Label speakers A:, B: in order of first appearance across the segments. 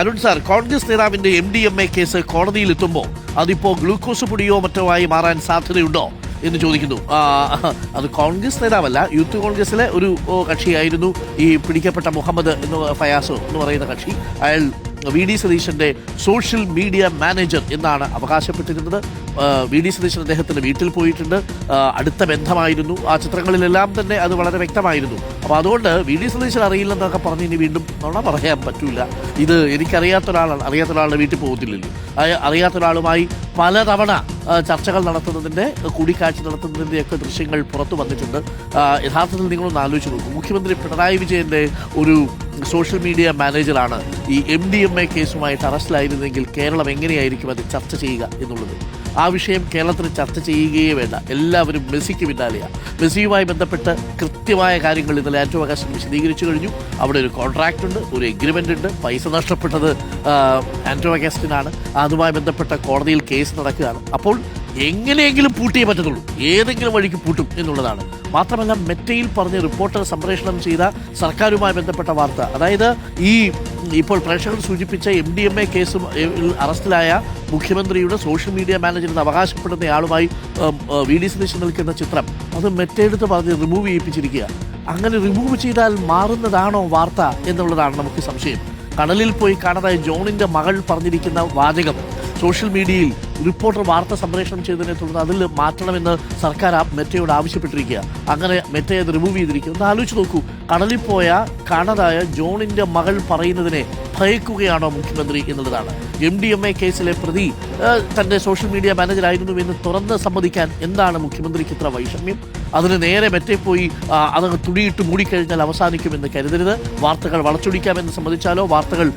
A: Arun sir, Congress നേതാവിന്റെ MDMA case കോടതിയിലെത്തുമ്പോൾ അതിപ്പോ glucose പൊടിയോ മറ്റോ ആയി മാറാൻ സാധ്യതയുണ്ടോ എന്ന് ചോദിക്കുന്നു. അത് കോൺഗ്രസ് നേതാവല്ല, യൂത്ത് കോൺഗ്രസിലെ ഒരു കക്ഷിയായിരുന്നു ഈ പിടിക്കപ്പെട്ട മുഹമ്മദ് ഫയാസോ എന്ന് പറയുന്ന കക്ഷി. അയാൾ VD സതീശന്റെ സോഷ്യൽ മീഡിയ മാനേജർ എന്നാണ് അവകാശപ്പെട്ടിരുന്നത്. VD സതീശൻ അദ്ദേഹത്തിന്റെ വീട്ടിൽ പോയിട്ടുണ്ട്. അടുത്ത ബന്ധമായിരുന്നു. ആ ചിത്രങ്ങളിലെല്ലാം തന്നെ അത് വളരെ വ്യക്തമായിരുന്നു. അപ്പോൾ അതുകൊണ്ട് VD സതീശൻ അറിയില്ലെന്നൊക്കെ പറഞ്ഞ് ഇനി വീണ്ടും നുണ പറയാൻ പറ്റൂല. ഇത് എനിക്കറിയാത്ത ഒരാളാണ്, അറിയാത്ത ഒരാളുടെ വീട്ടിൽ പോകത്തില്ലല്ലോ. അറിയാത്ത ഒരാളുമായി പലതവണ ചർച്ചകൾ നടത്തുന്നതിൻ്റെ, കൂടിക്കാഴ്ച നടത്തുന്നതിൻ്റെയൊക്കെ ദൃശ്യങ്ങൾ പുറത്തു വന്നിട്ടുണ്ട്. യഥാർത്ഥത്തിൽ നിങ്ങളൊന്ന് ആലോചിച്ച് നോക്കൂ, മുഖ്യമന്ത്രി പിണറായി വിജയൻ്റെ ഒരു സോഷ്യൽ മീഡിയ മാനേജറാണ് ഈ MDMA കേസുമായിട്ട് അറസ്റ്റിലായിരുന്നെങ്കിൽ കേരളം എങ്ങനെയായിരിക്കും അത് ചർച്ച ചെയ്യുക എന്നുള്ളത്. ആ വിഷയം കേരളത്തിൽ ചർച്ച ചെയ്യുകയേ വേണ്ട. എല്ലാവരും മെസ്സിക്ക് പിന്നാലെയാണ്. മെസ്സിയുമായി ബന്ധപ്പെട്ട് കൃത്യമായ കാര്യങ്ങൾ ഇന്നലെ ആന്റോ അഗസ്റ്റിൻ വിശദീകരിച്ചു കഴിഞ്ഞു. അവിടെ ഒരു കോൺട്രാക്റ്റ് ഉണ്ട്, ഒരു എഗ്രിമെൻ്റ് ഉണ്ട്. പൈസ നഷ്ടപ്പെട്ടത് ആന്റോ അഗസ്റ്റിനാണ്. അതുമായി ബന്ധപ്പെട്ട കോടതിയിൽ കേസ് നടക്കുകയാണ്. അപ്പോൾ എങ്ങനെയെങ്കിലും പൂട്ടിയേ പറ്റത്തുള്ളൂ, ഏതെങ്കിലും വഴിക്ക് പൂട്ടും എന്നുള്ളതാണ്. മാത്രമല്ല, മെറ്റയിൽ പറഞ്ഞ് റിപ്പോർട്ടർ സംപ്രേഷണം ചെയ്ത സർക്കാരുമായി ബന്ധപ്പെട്ട വാർത്ത, അതായത് ഇപ്പോൾ പ്രേക്ഷകർ സൂചിപ്പിച്ച MDMA കേസും അറസ്റ്റിലായ മുഖ്യമന്ത്രിയുടെ സോഷ്യൽ മീഡിയ മാനേജർ എന്ന് അവകാശപ്പെടുന്നയാളുമായി VD സതീശൻ നിൽക്കുന്ന ചിത്രം, അത് മെറ്റയെടുത്ത് പറഞ്ഞ് റിമൂവ് ചെയ്യിപ്പിച്ചിരിക്കുക. അങ്ങനെ റിമൂവ് ചെയ്താൽ മാറുന്നതാണോ വാർത്ത എന്നുള്ളതാണ് നമുക്ക് സംശയം. കടലിൽ പോയി കാണാതായ ജോണിൻ്റെ മകൾ പറഞ്ഞിരിക്കുന്ന വാചകം സോഷ്യൽ മീഡിയയിൽ റിപ്പോർട്ടർ വാർത്ത സംപ്രേഷണം ചെയ്തതിനെ തുടർന്ന് അതിൽ മാറ്റണമെന്ന് സർക്കാർ മെറ്റയോട് ആവശ്യപ്പെട്ടിരിക്കുക. അങ്ങനെ മെറ്റയെ അത് റിമൂവ് ചെയ്തിരിക്കുക. ഒന്ന് ആലോചിച്ച് നോക്കൂ, കടലിൽ പോയ കാണാതായ ജോണിൻ്റെ മകൾ പറയുന്നതിനെ ഭയക്കുകയാണോ മുഖ്യമന്ത്രി എന്നുള്ളതാണ്. MDMA കേസിലെ പ്രതി തൻ്റെ സോഷ്യൽ മീഡിയ മാനേജറായിരുന്നു എന്ന് തുറന്ന് സമ്മതിക്കാൻ എന്താണ് മുഖ്യമന്ത്രിക്ക് ഇത്ര വൈഷമ്യം? അതിന് നേരെ മെറ്റെ പോയി അതങ്ങ് തുണിയിട്ട് മൂടിക്കഴിഞ്ഞാൽ അവസാനിക്കുമെന്ന് കരുതരുത്. വാർത്തകൾ വളച്ചൊടിക്കാമെന്ന് സമ്മതിച്ചാലോ വാർത്തകൾ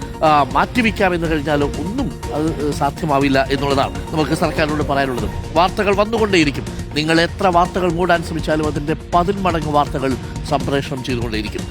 A: മാറ്റിവെക്കാമെന്ന് കഴിഞ്ഞാലോ ഒന്നും അത് സാധ്യമാവില്ല എന്നുള്ളതാണ് നമുക്ക് സർക്കാരിനോട് പറയാനുള്ളത്. വാർത്തകൾ വന്നുകൊണ്ടേയിരിക്കും. നിങ്ങൾ എത്ര വാർത്തകൾ മൂടാൻ ശ്രമിച്ചാലും അതിൻ്റെ 10 മടങ്ങ് വാർത്തകൾ സംപ്രേഷണം ചെയ്തുകൊണ്ടേയിരിക്കും.